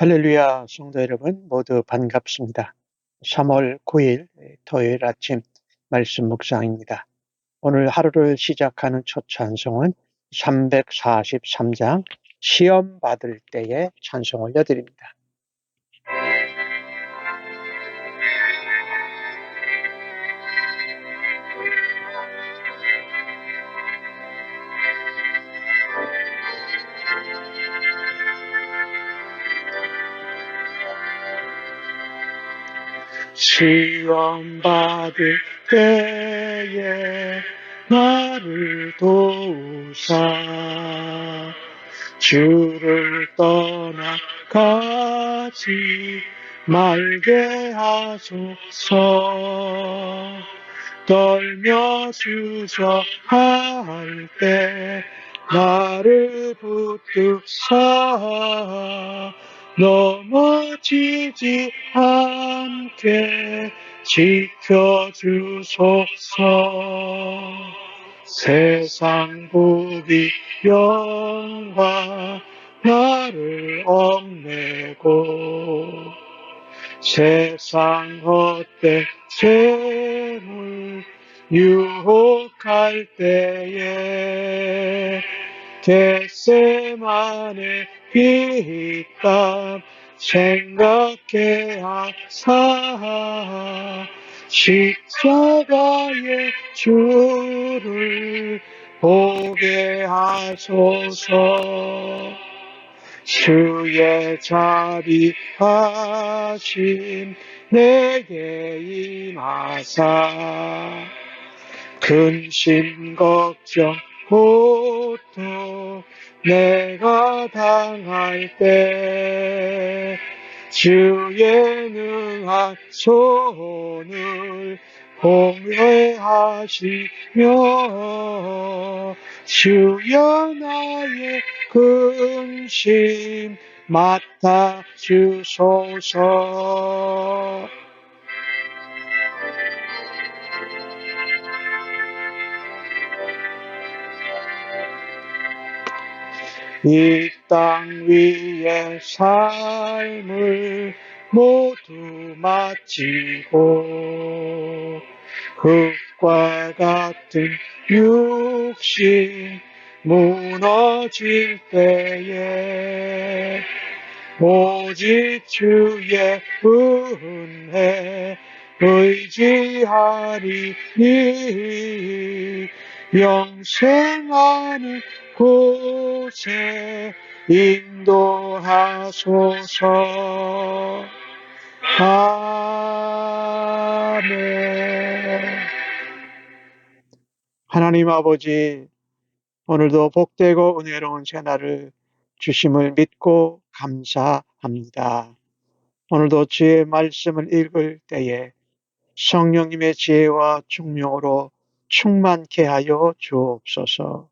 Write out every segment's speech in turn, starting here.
할렐루야, 성도 여러분 모두 반갑습니다. 3월 9일 토요일 아침 말씀 묵상입니다. 오늘 하루를 시작하는 첫 찬송은 343장 시험 받을 때에 찬송 올려드립니다. 시험 받을 때에 나를 도우사 주를 떠나가지 말게 하소서. 떨며 주저할 때 나를 붙드사 넘어지지 않게 지켜주소서. 세상 부귀 영화 나를 얽매고 세상 헛된 재물 유혹할 때에 겟세마네 피땀 생각해 하사 십자가의 주를 보게 하소서. 주의 자비하심 내게 임하사 근심 걱정 고통 내가 당할 때 주의 능한 손을 공회하시며 주여 나의 근심 맡아 주소서. 이 땅 위의 삶을 모두 마치고 흙과 같은 육신 무너질 때에 오직 주의 은혜 의지하리니 영생하는 곳에 인도하소서. 아멘. 하나님 아버지, 오늘도 복되고 은혜로운 새날을 주심을 믿고 감사합니다. 오늘도 주의 말씀을 읽을 때에 성령님의 지혜와 총명으로 충만케 하여 주옵소서.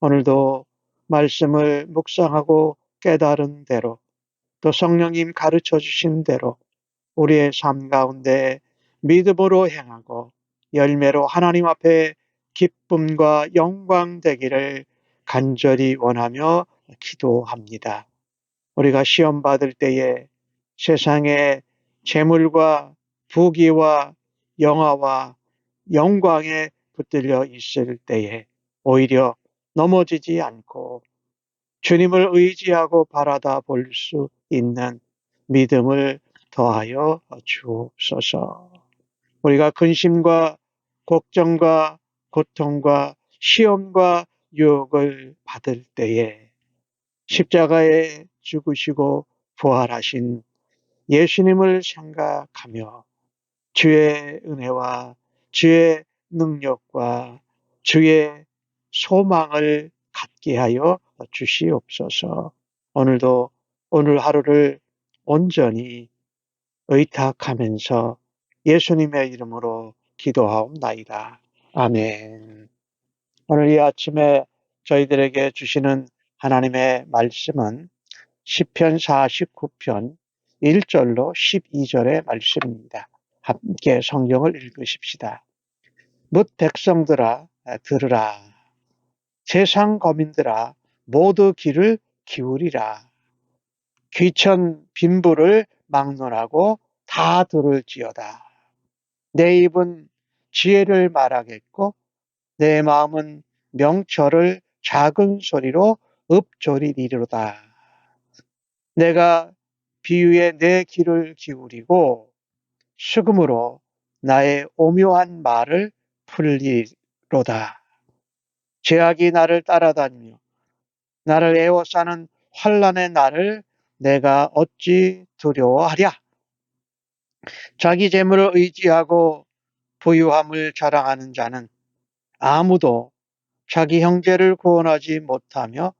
오늘도 말씀을 묵상하고 깨달은 대로 또 성령님 가르쳐 주신 대로 우리의 삶 가운데 믿음으로 행하고 열매로 하나님 앞에 기쁨과 영광 되기를 간절히 원하며 기도합니다. 우리가 시험 받을 때에 세상의 재물과 부귀와 영화와 영광에 붙들려 있을 때에 오히려 넘어지지 않고 주님을 의지하고 바라다 볼 수 있는 믿음을 더하여 주옵소서. 우리가 근심과 걱정과 고통과 시험과 유혹을 받을 때에 십자가에 죽으시고 부활하신 예수님을 생각하며 주의 은혜와 주의 능력과 주의 소망을 갖게 하여 주시옵소서. 오늘도 오늘 하루를 온전히 의탁하면서 예수님의 이름으로 기도하옵나이다. 아멘. 오늘 이 아침에 저희들에게 주시는 하나님의 말씀은 시편 49편 1절로 12절의 말씀입니다. 함께 성경을 읽으십시다. 뭇 백성들아 들으라. 세상 거민들아 모두 귀를 기울이라. 귀천 빈부를 막론하고 다 들을지어다. 내 입은 지혜를 말하겠고 내 마음은 명철을 작은 소리로 읊조리리로다. 내가 비유에 내 귀를 기울이고 수금으로 나의 오묘한 말을 풀리로다. 죄악이 나를 따라다니며 나를 에워싸는 환난의 날을 내가 어찌 두려워하랴. 자기 재물을 의지하고 부유함을 자랑하는 자는 아무도 자기 형제를 구원하지 못하며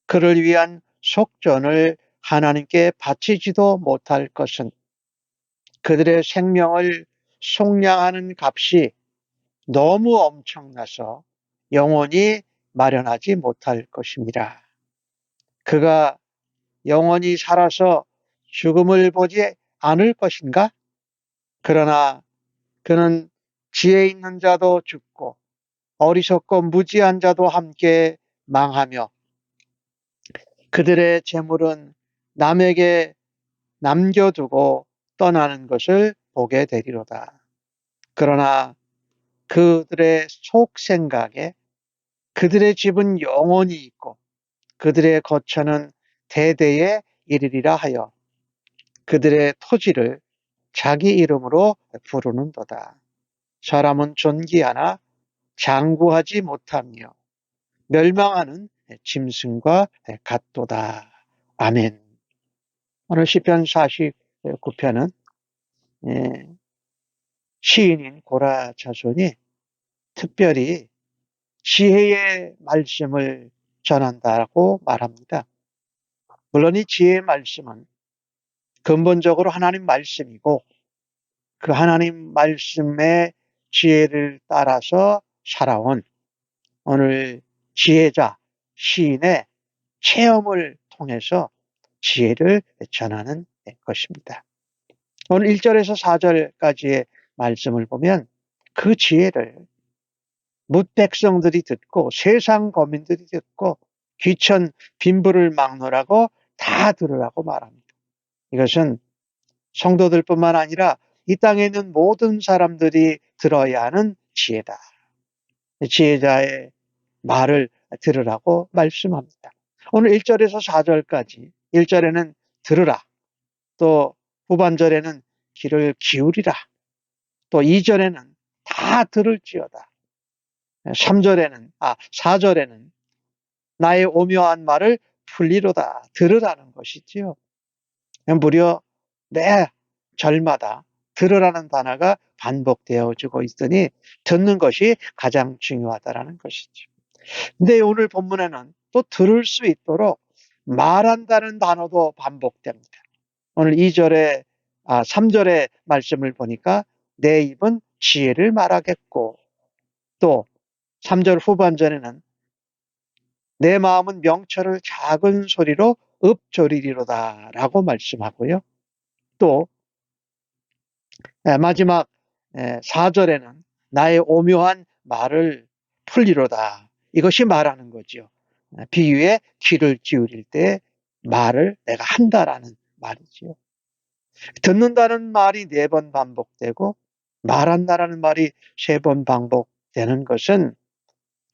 그를 위한 속전을 하나님께 바치지도 못할 것은 그들의 생명을 속량하는 값이 너무 엄청나서 영원히 마련하지 못할 것입니다. 그가 영원히 살아서 죽음을 보지 않을 것인가? 그러나 그는 지혜 있는 자도 죽고 어리석고 무지한 자도 함께 망하며 그들의 재물은 남에게 남겨두고 떠나는 것을 보게 되리로다. 그러나 그들의 속생각에 그들의 집은 영원히 있고 그들의 거처는 대대에 이르리라 하여 그들의 토지를 자기 이름으로 부르는도다. 사람은 존귀하나 장구하지 못하며 멸망하는 짐승과 같도다. 아멘. 오늘 시편 49편은 시인인 고라 자손이 특별히 지혜의 말씀을 전한다고 말합니다. 물론 이 지혜의 말씀은 근본적으로 하나님 말씀이고 그 하나님 말씀의 지혜를 따라서 살아온 오늘 지혜자 시인의 체험을 통해서 지혜를 전하는 것입니다. 오늘 1절에서 4절까지의 말씀을 보면 그 지혜를 뭇 백성들이 듣고 세상 거민들이 듣고 귀천 빈부를 막론하고 다 들으라고 말합니다. 이것은 성도들뿐만 아니라 이 땅에 있는 모든 사람들이 들어야 하는 지혜다. 지혜자의 말을 들으라고 말씀합니다. 오늘 1절에서 4절까지 1절에는 들으라, 또 후반절에는 귀를 기울이라, 또 2절에는 다 들을지어다, 4절에는 나의 오묘한 말을 풀리로다, 들으라는 것이지요. 무려 매 절마다 들으라는 단어가 반복되어지고 있으니 듣는 것이 가장 중요하다는 것이죠. 근데 오늘 본문에는 또 들을 수 있도록 말한다는 단어도 반복됩니다. 오늘 3절의 말씀을 보니까 내 입은 지혜를 말하겠고, 또 3절 후반전에는 내 마음은 명철을 작은 소리로 읊조리리로다 라고 말씀하고요. 또 마지막 4절에는 나의 오묘한 말을 풀리로다. 이것이 말하는 거죠. 비유에 귀를 기울일 때 말을 내가 한다라는 말이지요. 듣는다는 말이 4번 반복되고 말한다라는 말이 3번 반복되는 것은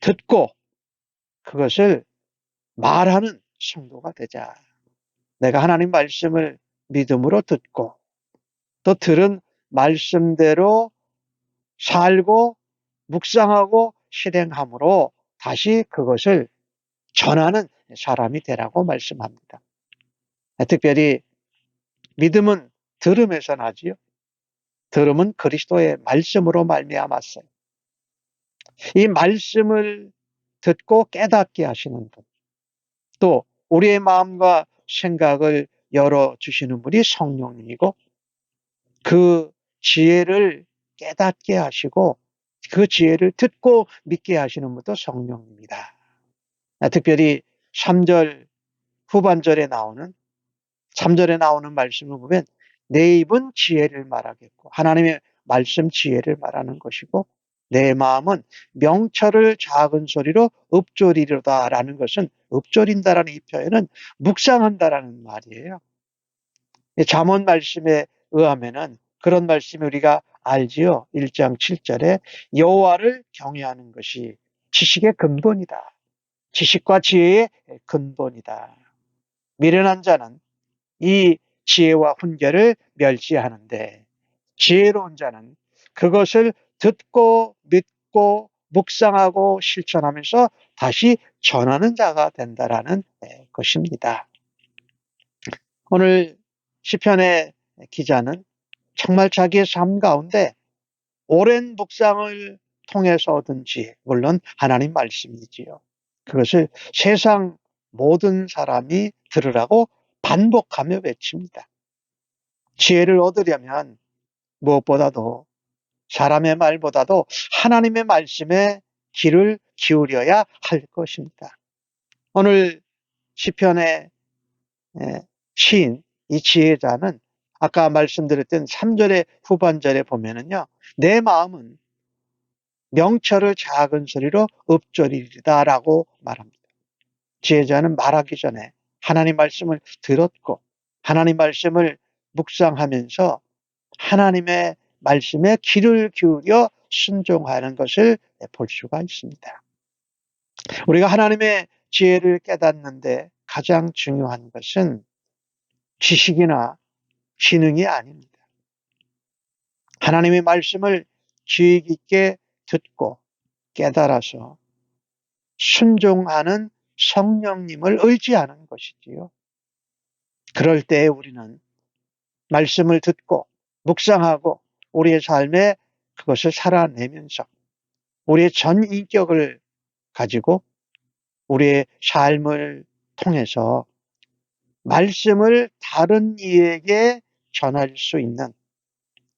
듣고 그것을 말하는 성도가 되자. 내가 하나님 말씀을 믿음으로 듣고 또 들은 말씀대로 살고 묵상하고 실행함으로 다시 그것을 전하는 사람이 되라고 말씀합니다. 특별히 믿음은 들음에서 나지요. 들음은 그리스도의 말씀으로 말미암았어요. 이 말씀을 듣고 깨닫게 하시는 분, 또 우리의 마음과 생각을 열어주시는 분이 성령님이고 그 지혜를 깨닫게 하시고 그 지혜를 듣고 믿게 하시는 분도 성령입니다. 특별히 3절 후반절에 나오는 3절에 나오는 말씀을 보면 내 입은 지혜를 말하겠고 하나님의 말씀 지혜를 말하는 것이고 내 마음은 명철을 작은 소리로 읊조리로다라는 것은 읊조린다라는 이 표현은 묵상한다라는 말이에요. 잠언 말씀에 의하면은 그런 말씀이 우리가 알지요. 1장 7절에 여호와를 경외하는 것이 지식의 근본이다. 지식과 지혜의 근본이다. 미련한 자는 이 지혜와 훈계를 멸시하는데 지혜로운 자는 그것을 듣고 믿고 묵상하고 실천하면서 다시 전하는 자가 된다라는 것입니다. 오늘 시편의 기자는 정말 자기의 삶 가운데 오랜 묵상을 통해서 얻은 지혜, 물론 하나님 말씀이지요. 그것을 세상 모든 사람이 들으라고 반복하며 외칩니다. 지혜를 얻으려면 무엇보다도 사람의 말보다도 하나님의 말씀에 귀를 기울여야 할 것입니다. 오늘 시편의 시인, 이 지혜자는 아까 말씀드렸던 3절의 후반절에 보면은요, 내 마음은 명철을 작은 소리로 읊조리리다라고 말합니다. 지혜자는 말하기 전에 하나님 말씀을 들었고 하나님 말씀을 묵상하면서 하나님의 말씀에 귀를 기울여 순종하는 것을 볼 수가 있습니다. 우리가 하나님의 지혜를 깨닫는데 가장 중요한 것은 지식이나 지능이 아닙니다. 하나님의 말씀을 주의 깊게 듣고 깨달아서 순종하는 성령님을 의지하는 것이지요. 그럴 때 우리는 말씀을 듣고 묵상하고 우리의 삶에 그것을 살아내면서 우리의 전 인격을 가지고 우리의 삶을 통해서 말씀을 다른 이에게 전할 수 있는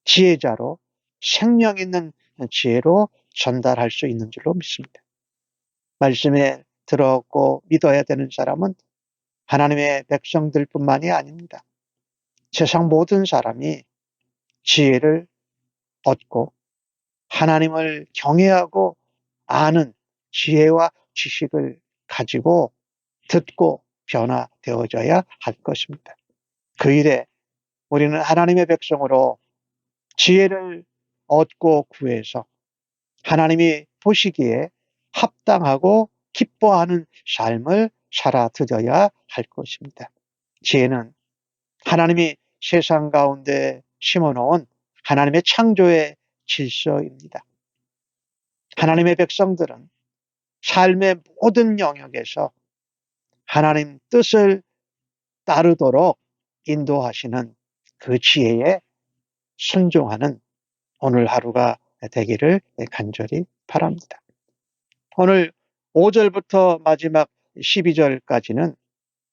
지혜자로 생명 있는 지혜로 전달할 수 있는 줄로 믿습니다. 말씀에 들었고 믿어야 되는 사람은 하나님의 백성들뿐만이 아닙니다. 세상 모든 사람이 지혜를 얻고 하나님을 경외하고 아는 지혜와 지식을 가지고 듣고 변화되어져야 할 것입니다. 그 일에 우리는 하나님의 백성으로 지혜를 얻고 구해서 하나님이 보시기에 합당하고 기뻐하는 삶을 살아드려야 할 것입니다. 지혜는 하나님이 세상 가운데 심어놓은 하나님의 창조의 질서입니다. 하나님의 백성들은 삶의 모든 영역에서 하나님 뜻을 따르도록 인도하시는 그 지혜에 순종하는 오늘 하루가 되기를 간절히 바랍니다. 오늘 5절부터 마지막 12절까지는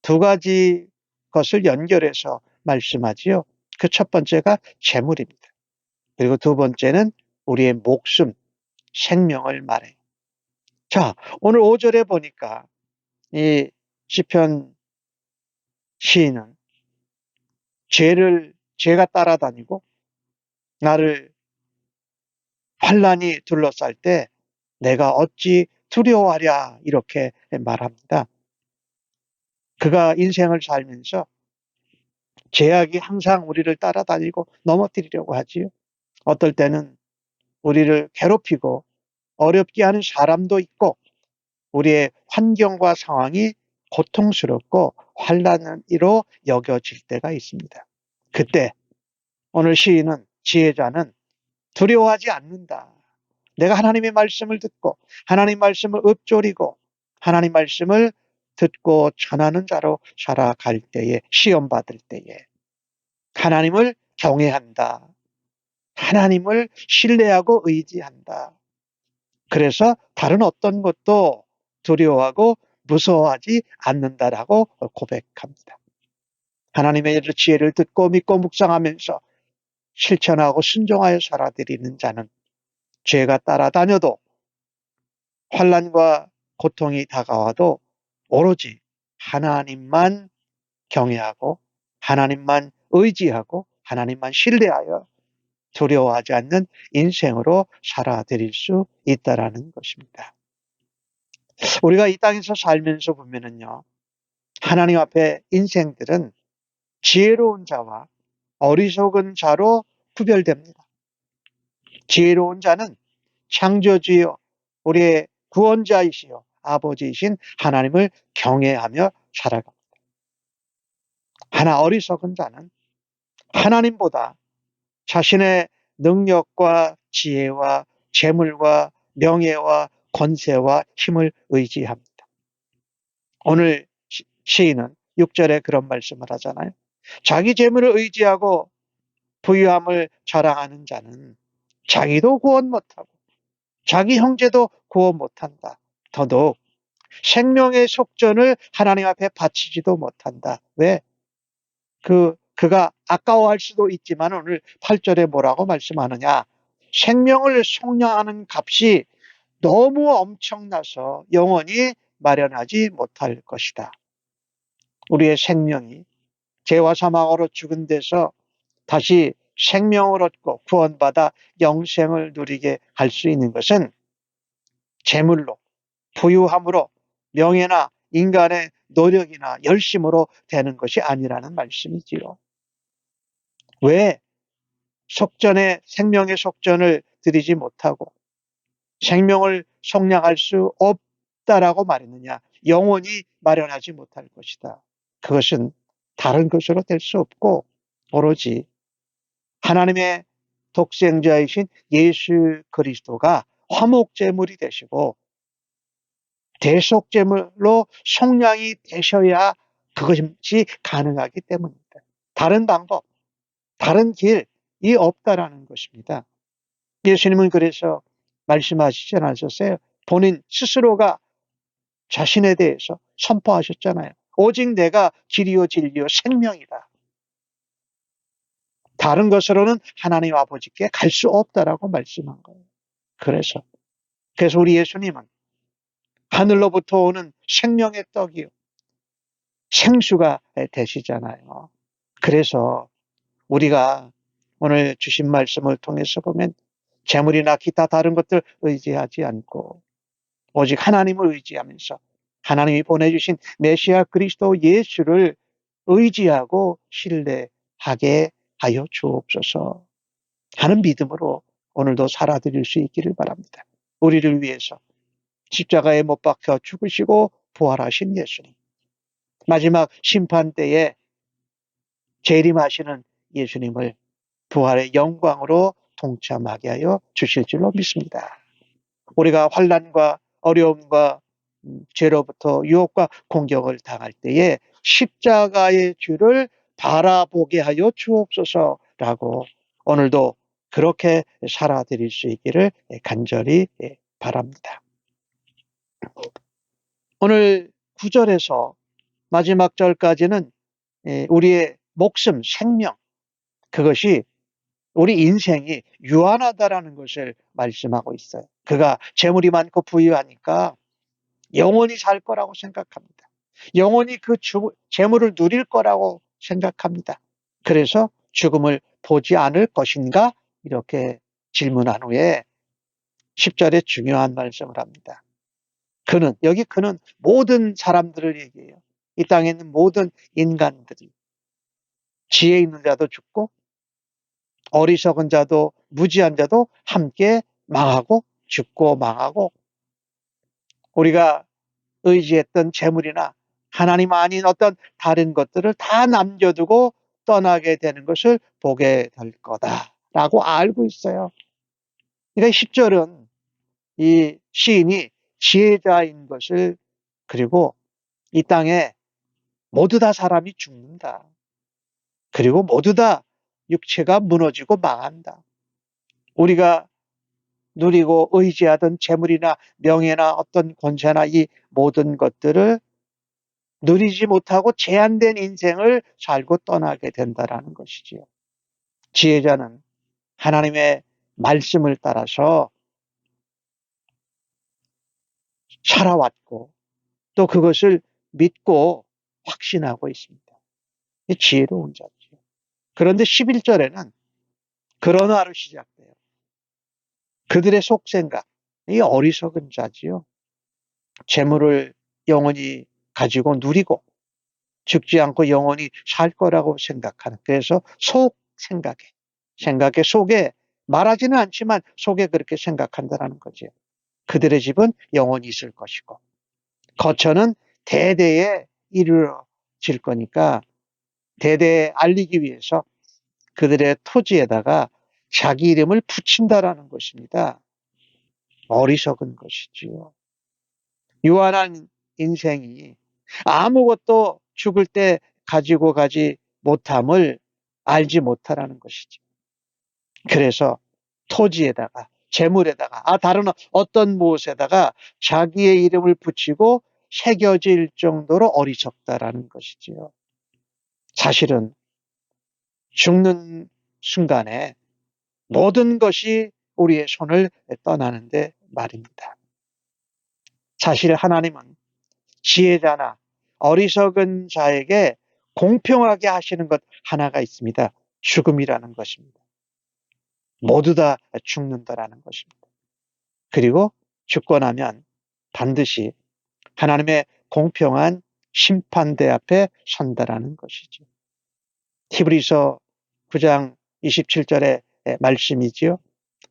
두 가지 것을 연결해서 말씀하지요. 그 첫 번째가 재물입니다. 그리고 두 번째는 우리의 목숨, 생명을 말해요. 자, 오늘 5절에 보니까 이 시편 시인은 죄가 따라다니고 나를 환난이 둘러쌀 때 내가 어찌 두려워하랴 이렇게 말합니다. 그가 인생을 살면서 죄악이 항상 우리를 따라다니고 넘어뜨리려고 하지요. 어떨 때는 우리를 괴롭히고 어렵게 하는 사람도 있고 우리의 환경과 상황이 고통스럽고 환난으로 여겨질 때가 있습니다. 그때 오늘 시인은 지혜자는 두려워하지 않는다. 내가 하나님의 말씀을 듣고 하나님 말씀을 읊조리고 하나님 말씀을 듣고 전하는 자로 살아갈 때에 시험 받을 때에 하나님을 경외한다. 하나님을 신뢰하고 의지한다. 그래서 다른 어떤 것도 두려워하고 무서워하지 않는다라고 고백합니다. 하나님의 지혜를 듣고 믿고 묵상하면서 실천하고 순종하여 살아드리는 자는 죄가 따라다녀도 환난과 고통이 다가와도 오로지 하나님만 경외하고 하나님만 의지하고 하나님만 신뢰하여 두려워하지 않는 인생으로 살아드릴 수 있다라는 것입니다. 우리가 이 땅에서 살면서 보면은요, 하나님 앞에 인생들은 지혜로운 자와 어리석은 자로 구별됩니다. 지혜로운 자는 창조주여 우리의 구원자이시여 아버지이신 하나님을 경외하며 살아갑니다. 하나 어리석은 자는 하나님보다 자신의 능력과 지혜와 재물과 명예와 권세와 힘을 의지합니다. 오늘 시인은 6절에 그런 말씀을 하잖아요. 자기 재물을 의지하고 부유함을 자랑하는 자는 자기도 구원 못하고 자기 형제도 구원 못한다. 더더욱 생명의 속전을 하나님 앞에 바치지도 못한다. 왜? 그가 아까워할 수도 있지만 오늘 8절에 뭐라고 말씀하느냐? 생명을 속량하는 값이 너무 엄청나서 영원히 마련하지 못할 것이다. 우리의 생명이 죄와 사망으로 죽은 데서 다시 생명을 얻고 구원받아 영생을 누리게 할 수 있는 것은 재물로, 부유함으로, 명예나 인간의 노력이나 열심으로 되는 것이 아니라는 말씀이지요. 왜 생명의 속전을 드리지 못하고 생명을 속량할 수 없다라고 말했느냐? 영원히 마련하지 못할 것이다. 그것은 다른 것으로 될 수 없고 오로지 하나님의 독생자이신 예수 그리스도가 화목제물이 되시고 대속제물로 속량이 되셔야 그것이 가능하기 때문입니다. 다른 방법, 다른 길이 없다라는 것입니다. 예수님은 그래서 말씀하시지 않으셨어요? 본인 스스로가 자신에 대해서 선포하셨잖아요. 오직 내가 길이요 진리요 생명이다. 다른 것으로는 하나님 아버지께 갈 수 없다라고 말씀한 거예요. 그래서 우리 예수님은 하늘로부터 오는 생명의 떡이요 생수가 되시잖아요. 그래서 우리가 오늘 주신 말씀을 통해서 보면 재물이나 기타 다른 것들 의지하지 않고 오직 하나님을 의지하면서 하나님이 보내주신 메시아 그리스도 예수를 의지하고 신뢰하게 하여 주옵소서 하는 믿음으로 오늘도 살아드릴 수 있기를 바랍니다. 우리를 위해서 십자가에 못 박혀 죽으시고 부활하신 예수님, 마지막 심판 때에 재림하시는 예수님을 부활의 영광으로 동참하게 하여 주실 줄로 믿습니다. 우리가 환난과 어려움과 죄로부터 유혹과 공격을 당할 때에 십자가의 주를 바라보게 하여 주옵소서라고 오늘도 그렇게 살아드릴 수 있기를 간절히 바랍니다. 오늘 9절에서 마지막 절까지는 우리의 목숨, 생명, 그것이 우리 인생이 유한하다라는 것을 말씀하고 있어요. 그가 재물이 많고 부유하니까 영원히 살 거라고 생각합니다. 영원히 그 재물을 누릴 거라고 생각합니다. 그래서 죽음을 보지 않을 것인가? 이렇게 질문한 후에 10절에 중요한 말씀을 합니다. 그는 모든 사람들을 얘기해요. 이 땅에 있는 모든 인간들이 지혜 있는 자도 죽고 어리석은 자도 무지한 자도 함께 망하고 죽고 망하고 우리가 의지했던 재물이나 하나님 아닌 어떤 다른 것들을 다 남겨두고 떠나게 되는 것을 보게 될 거다라고 알고 있어요. 그러니까 10절은 이 시인이 지혜자인 것을 그리고 이 땅에 모두 다 사람이 죽는다. 그리고 모두 다 육체가 무너지고 망한다. 우리가 누리고 의지하던 재물이나 명예나 어떤 권세나 이 모든 것들을 누리지 못하고 제한된 인생을 살고 떠나게 된다라는 것이지요. 지혜자는 하나님의 말씀을 따라서 살아왔고 또 그것을 믿고 확신하고 있습니다. 지혜로운 자죠. 그런데 11절에는 그런 하루 시작돼요. 그들의 속생각, 이 어리석은 자지요. 재물을 영원히 가지고 누리고 죽지 않고 영원히 살 거라고 생각하는, 그래서 생각에 속에 말하지는 않지만 속에 그렇게 생각한다는 거죠. 그들의 집은 영원히 있을 것이고 거처는 대대에 이루어질 거니까 대대에 알리기 위해서 그들의 토지에다가 자기 이름을 붙인다라는 것입니다. 어리석은 것이지요. 유한한 인생이 아무것도 죽을 때 가지고 가지 못함을 알지 못하라는 것이죠. 그래서 토지에다가 재물에다가 다른 어떤 무엇에다가 자기의 이름을 붙이고 새겨질 정도로 어리석다라는 것이지요. 사실은 죽는 순간에 모든 것이 우리의 손을 떠나는데 말입니다. 사실 하나님은 지혜자나 어리석은 자에게 공평하게 하시는 것 하나가 있습니다. 죽음이라는 것입니다. 모두 다 죽는다라는 것입니다. 그리고 죽고 나면 반드시 하나님의 공평한 심판대 앞에 선다라는 것이죠. 히브리서 9장 27절의 말씀이지요.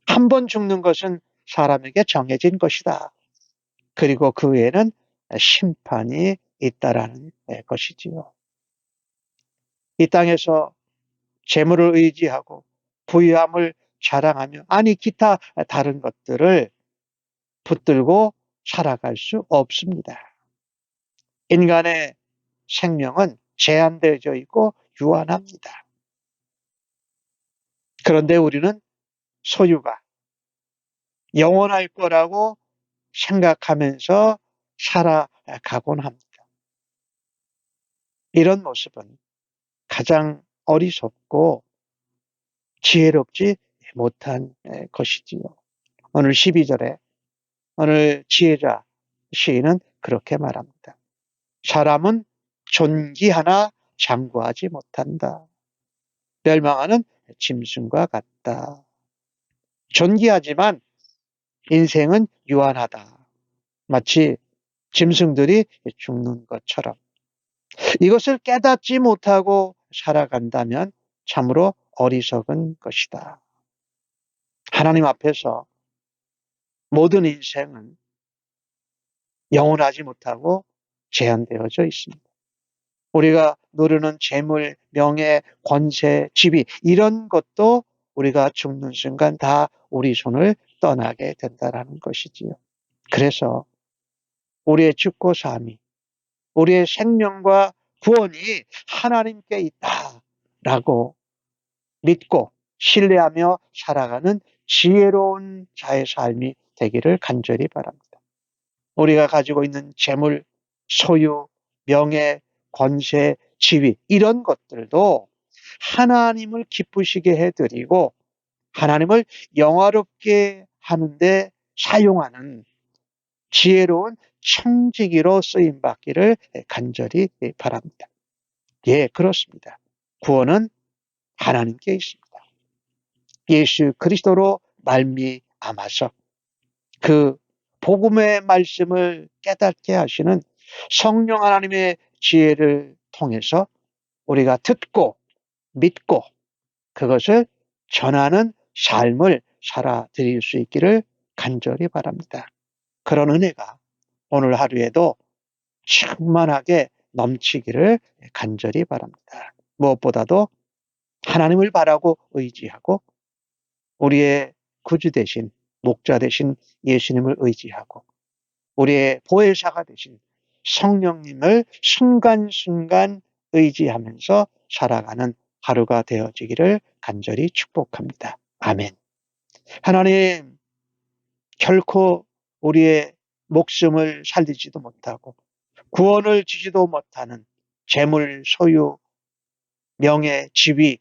한 번 죽는 것은 사람에게 정해진 것이다. 그리고 그 외에는 심판이 있다라는 것이지요. 이 땅에서 재물을 의지하고 부유함을 자랑하며 기타 다른 것들을 붙들고 살아갈 수 없습니다. 인간의 생명은 제한되어져 있고 유한합니다. 그런데 우리는 소유가 영원할 거라고 생각하면서 살아가곤 합니다. 이런 모습은 가장 어리석고 지혜롭지 못한 것이지요. 오늘 12절에 오늘 지혜자 시인은 그렇게 말합니다. 사람은 존귀하나 장구하지 못한다. 멸망하는 짐승과 같다. 존귀하지만 인생은 유한하다. 마치 짐승들이 죽는 것처럼. 이것을 깨닫지 못하고 살아간다면 참으로 어리석은 것이다. 하나님 앞에서 모든 인생은 영원하지 못하고 제한되어져 있습니다. 우리가 누리는 재물, 명예, 권세, 지위 이런 것도 우리가 죽는 순간 다 우리 손을 떠나게 된다는 것이지요. 그래서 우리의 죽고 삶이, 우리의 생명과 구원이 하나님께 있다라고 믿고 신뢰하며 살아가는 지혜로운 자의 삶이 되기를 간절히 바랍니다. 우리가 가지고 있는 재물, 소유, 명예, 권세, 지위 이런 것들도 하나님을 기쁘시게 해드리고 하나님을 영화롭게 하는데 사용하는 지혜로운 청지기로 쓰임받기를 간절히 바랍니다. 예, 그렇습니다. 구원은 하나님께 있습니다. 예수 그리스도로 말미암아서 그 복음의 말씀을 깨닫게 하시는 성령 하나님의 지혜를 통해서 우리가 듣고 믿고 그것을 전하는 삶을 살아드릴 수 있기를 간절히 바랍니다. 그런 은혜가 오늘 하루에도 충만하게 넘치기를 간절히 바랍니다. 무엇보다도 하나님을 바라고 의지하고 우리의 구주 되신 목자 되신 예수님을 의지하고 우리의 보혜사가 되신 성령님을 순간순간 의지하면서 살아가는 하루가 되어지기를 간절히 축복합니다. 아멘. 하나님, 결코 우리의 목숨을 살리지도 못하고 구원을 주지도 못하는 재물, 소유, 명예, 지위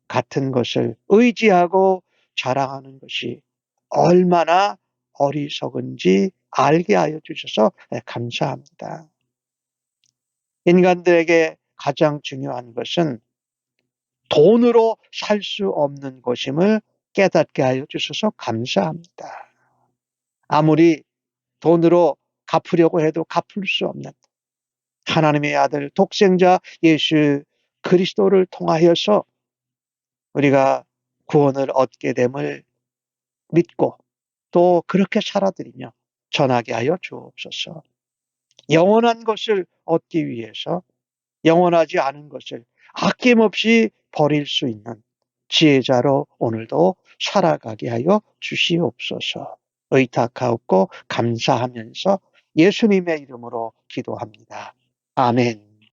같은 것을 의지하고 자랑하는 것이 얼마나 어리석은지 알게 하여 주셔서 감사합니다. 인간들에게 가장 중요한 것은 돈으로 살 수 없는 것임을 깨닫게 하여 주셔서 감사합니다. 아무리 돈으로 갚으려고 해도 갚을 수 없는 하나님의 아들 독생자 예수 그리스도를 통하여서 우리가 구원을 얻게 됨을 믿고 또 그렇게 살아드리며 전하게 하여 주옵소서. 영원한 것을 얻기 위해서 영원하지 않은 것을 아낌없이 버릴 수 있는 지혜자로 오늘도 살아가게 하여 주시옵소서. 의탁하옵고 감사하면서 예수님의 이름으로 기도합니다. 아멘.